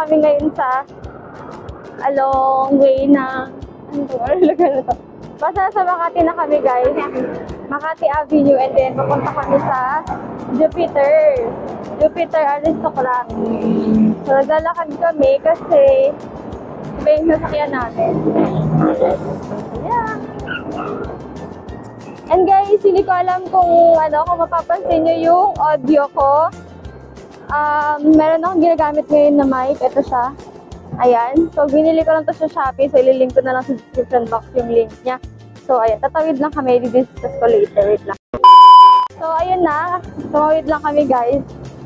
kami ngayon sa along way ng ano lugar na to? Basta sa Makati na kami guys. Makati Avenue and then papunta kami sa Jupiter Aristocrat. So naglalakad kami kasi iba yung sasakyan namin. Yeah. And guys, hindi ko alam kung mapapansin nyo yung audio ko. Meron akong ginagamit ngayon na mic. Ito siya. Ayan. So, binili ko lang to sa Shopee. So, ililink ko na lang sa description box yung link niya. So, ayan. Tatawid lang kami. I-discuss ko later. Wait lang. So, ayun na. Tumawid lang kami, guys.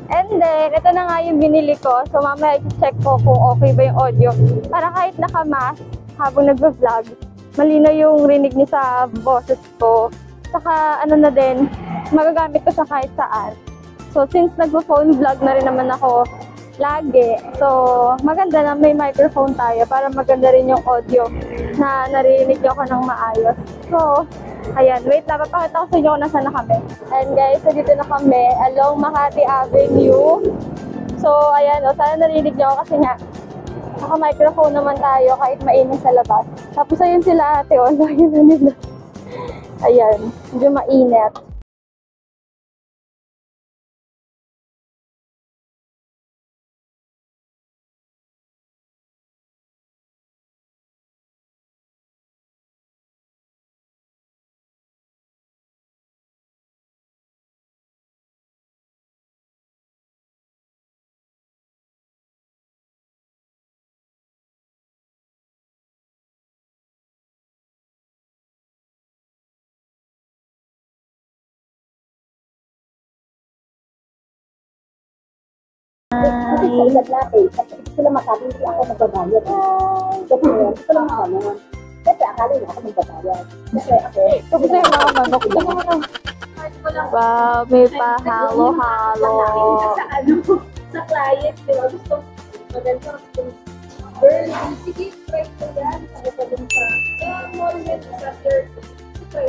And then, ito na nga yung binili ko. So, mamaya i-check ko kung okay ba yung audio. Para kahit naka-mask habang nag-vlog, malinaw yung rinig niya sa boses ko. Saka, ano na din, magagamit ko siya kahit saan. So, since nagpo-phone vlog na rin naman ako lagi, so, maganda na may microphone tayo para maganda rin yung audio na naririnig ako ng maayos. So, ayan, wait lang, papakita ko sa inyo kung nasa na kami. And guys, so dito na kami, along Makati Avenue. So, ayan, sana narinig nyo kasi nga, naka-microphone naman tayo kahit mainit sa labas. Tapos ayun sila ate, ayun na nila. Ayan, medyo mainit. Kasi sa edad natin, hindi sila makabi hindi ako magbabayad. Kasi ngayon, ito lang ako naman. Kasi akala niya ako magbabayad. Kasi ako, Tapos na yung mga manok. Wow, may pa-halo-halo. Sa sa client, di ba? Gusto maganda gusto girl, sige, try ko yan. Ako pa dun sa mall yun, sa third.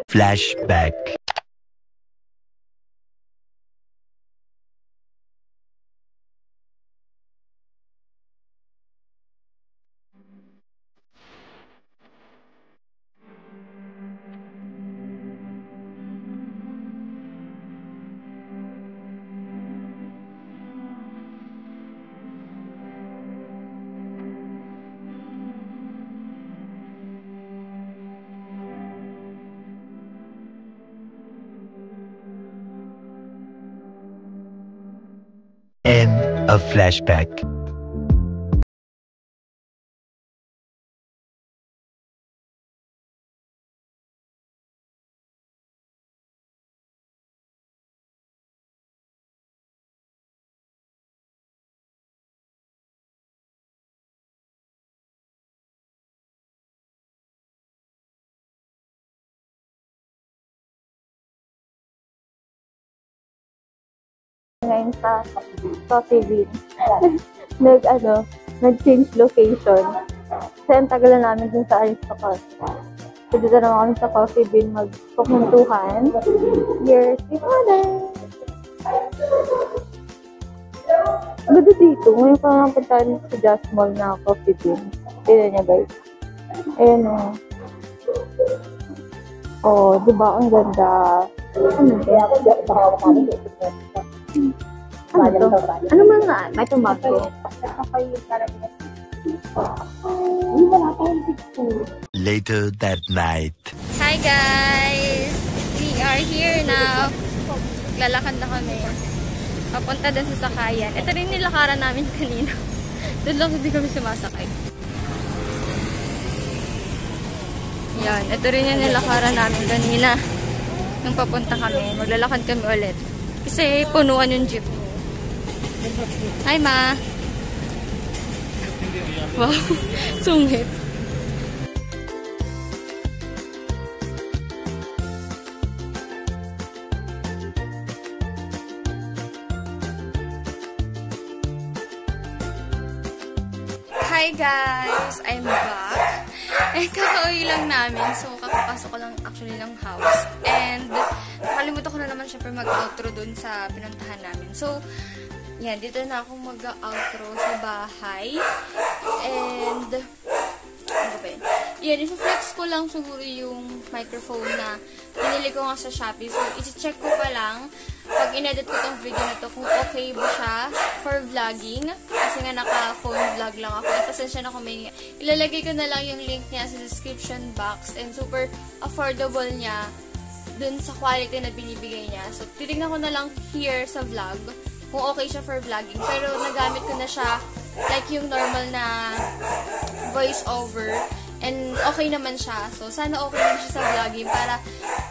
Flashback. End of flashback. Ngayon sa Coffee Bean. Nag-change location. Kasi ang tagal na namin dun sa Aristocrat. So, dito naman kami sa Coffee Bean magpupuntuhan. Here's the mother. Ganda dito. Ngayon pa naman puntahan sa Just Mall na Coffee Bean. Tignan niya guys. Ayan o. Oh, diba? Ang ganda. Ano Kaya ako, di ako makakakalit. Ano to? Ano man nga? May tomato. Later that night. Hi guys! We are here now. Lalakad na kami. Papunta din sa sakayan. Ito rin nilakaran namin kanina. Doon lang hindi kami sumasakay. Yan. Ito rin yung nilakaran namin kanina. Nung papunta kami. Maglalakad kami ulit. Kasi punuan yung jeep. Hi ma! Wow! Sungit! Hi guys! I'm back! Kakauwi lang namin. So, kakapasok ko lang actually ng house. And, nakalimutan ko na naman syempre mag-outro dun sa pinuntahan namin. So, yan, dito na ako mag-outro sa bahay. And, ano ba yun? Yan, isa-flex ko lang siguro yung microphone na pinili ko nga sa Shopee. So, isi-check ko pa lang pag in-edit ko tong video na to kung okay ba siya for vlogging. Kasi nga naka-phone vlog lang ako. At pasensya na kung may ilalagay ko na lang yung link niya sa description box. And super affordable niya dun sa quality na binibigay niya. So, titignan ko na lang here sa vlog kung okay siya for vlogging. Pero nagamit ko na siya like yung normal na voice over. And okay naman siya. So, sana okay naman siya sa vlogging para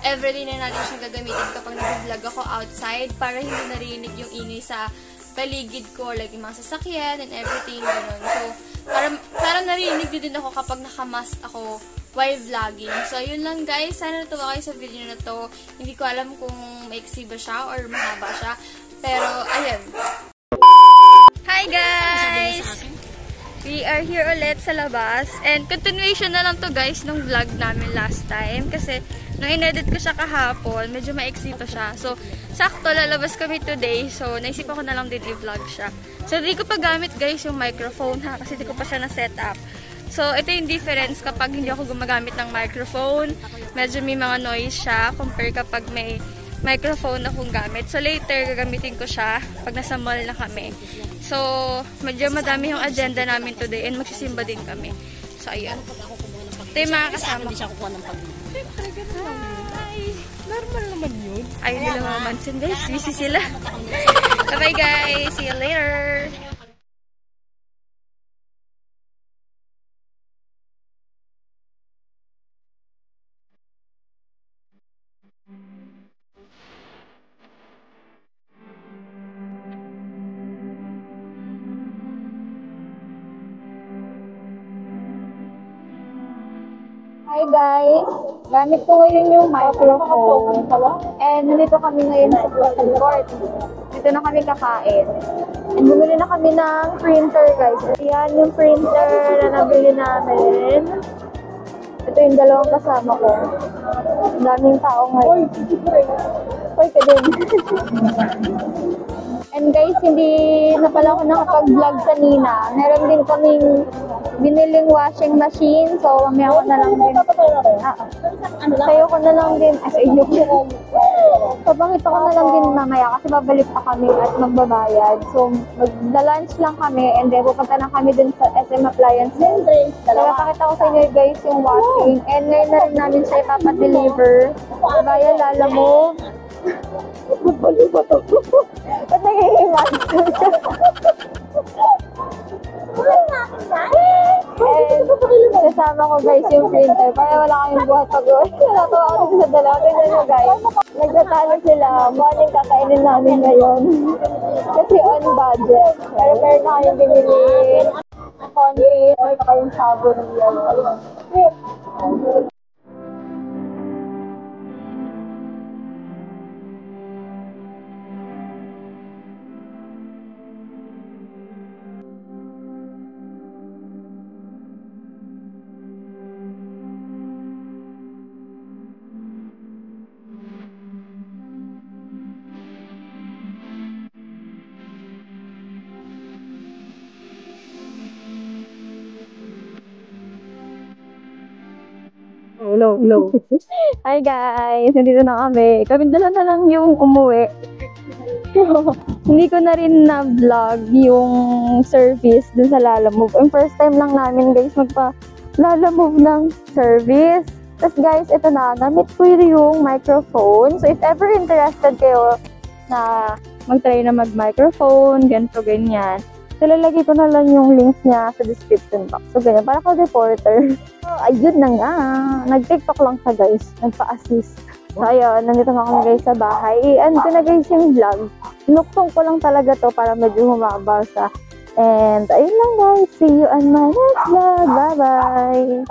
everyday na natin siya gagamitin kapag nag-vlog ako outside para hindi narinig yung ingay sa paligid ko, like yung mga sasakyan and everything, ganun. So, para narinig din ako kapag nakamask ako while vlogging. So, yun lang guys. Sana natuwa kayo sa video na to. Hindi ko alam kung maiksi ba siya or mahaba siya. Pero, ayun. Hi guys! We are here ulit sa labas. And continuation na lang to guys nung vlog namin last time. Kasi nung in-edit ko siya kahapon, medyo maiksi pa siya. So, sakto lalabas kami today. So, naisip ako na lang din i-vlog siya. So, di ko pa gamit guys yung microphone ha. Kasi di ko pa siya na-set up. So, ito yung difference kapag hindi ako gumagamit ng microphone. Medyo may mga noise siya compare kapag may microphone akong gamit. So, later, gagamitin ko siya pag nasa mall na kami. So, medyo madami yung agenda namin today and magsisimba din kami. So, ayun. Ito yung mga kasama. Hindi siya kukuha ng pag-ibig. Hi! Normal naman yun. Ayun nila mga mansin guys. Busy sila. Bye-bye guys! See you later! Hi guys! Gamit ko ngayon yung microphone. And nandito kami ngayon sa food court. Dito na kami kakain. And bumili na kami ng printer guys. Ayan yung printer na nabili namin. Ito yung dalawang kasama ko. Ang daming tao ngayon. Hoy, ka din. And guys, hindi na pala ako nakapag-vlog kanina. Meron din kaming biniling washing machine. So, mamaya ko na lang din. Sayo ko na lang din. Sa inyo ko. So, pakita ko na lang din mamaya kasi babalik pa kami at magbabayad. So, magda-lunch lang kami and then pupunta na kami dun sa SM Appliances. Kaya pakita ko sa inyo guys yung washing. And ngayon na rin namin siya ipapadeliver. Bayan lala mo. Balo ba ito? Ba't nangihiman? And kasama ko guys yung printer para wala kayong buhat pag-uwi. Natawa ako sa dalawa. Tignan nyo guys. Nagtatalo sila. Morning kakainin namin ngayon. Kasi on budget. Pero meron na kayong binili. Konti. Meron na kayong sabon. Hello. Hi guys! Nandito na kami. Kami dala na lang yung umuwi. Hindi ko na rin na-vlog yung service dun sa Lalamove. Yung first time lang namin guys magpa-Lalamove ng service. Tapos guys, ito na. Namit ko yung microphone. So if ever interested kayo na mag-try na mag-microphone, ganito, ganyan. So, lalagay ko na lang yung link niya sa description box. So, ganyan. Para ko reporter. So, ayun na nga. Nag-TikTok lang siya, guys. Nagpa-assist. So, ayun. Nandito nga kami, guys, sa bahay. And ko na, guys, yung vlog. Sinuktong ko lang talaga to para medyo humaba siya. And, ayun lang, guys. See you on my next vlog. Bye-bye!